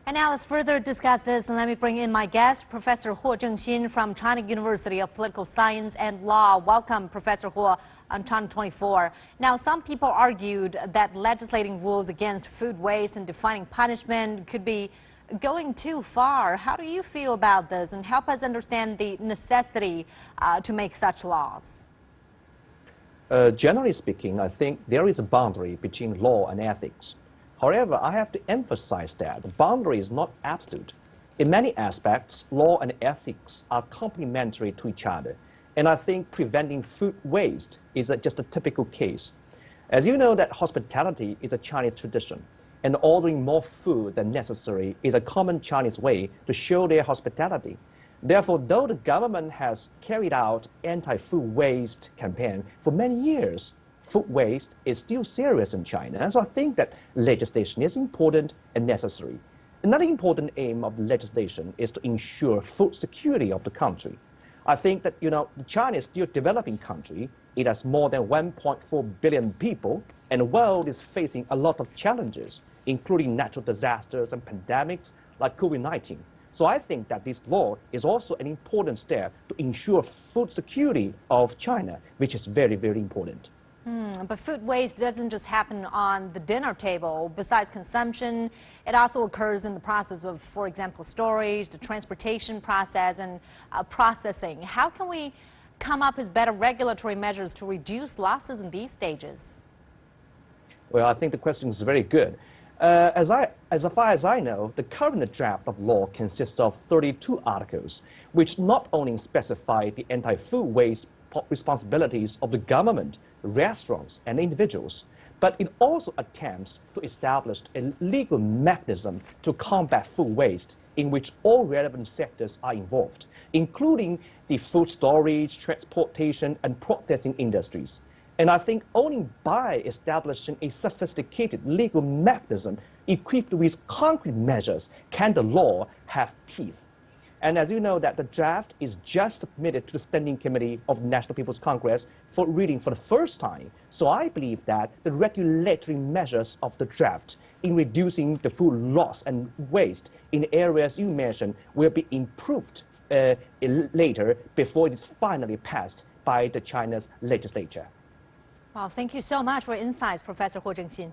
And now let's further discuss this, and let me bring in my guest, Professor Huo Zhengxin from China University of Political Science and Law. Welcome, Professor Huo, on China 24. Now, some people argued that legislating rules against food waste and defining punishment could be going too far. How do you feel about this, and help us understand the necessity to make such laws? Generally speaking, I think there is a boundary between law and ethics. However, I have to emphasize that the boundary is not absolute. In many aspects, law and ethics are complementary to each other, and I think preventing food waste is just a typical case. As you know, that hospitality is a Chinese tradition, and ordering more food than necessary is a common Chinese way to show their hospitality. Therefore, though the government has carried out anti-food waste campaign for many years, food waste is still serious in China. So I think that legislation is important and necessary. Another important aim of the legislation is to ensure food security of the country. I think that, China is still a developing country. It has more than 1.4 billion people, and the world is facing a lot of challenges, including natural disasters and pandemics like COVID-19. So I think that this law is also an important step to ensure food security of China, which is very, very important. But food waste doesn't just happen on the dinner table. Besides consumption, it also occurs in the process of, for example, storage, the transportation process, and processing. How can we come up with better regulatory measures to reduce losses in these stages? Well, I think the question is very good. As far as I know, the current draft of law consists of 32 articles, which not only specify the anti-food waste responsibilities of the government, restaurants, and individuals, but it also attempts to establish a legal mechanism to combat food waste in which all relevant sectors are involved, including the food storage, transportation, and processing industries. And I think only by establishing a sophisticated legal mechanism equipped with concrete measures can the law have teeth. And as you know, that the draft is just submitted to the Standing Committee of the National People's Congress for reading for the first time. So I believe that the regulatory measures of the draft in reducing the food loss and waste in the areas you mentioned will be improved later before it is finally passed by the China's legislature. Well, thank you so much for insights, Professor Huo Zhengxin.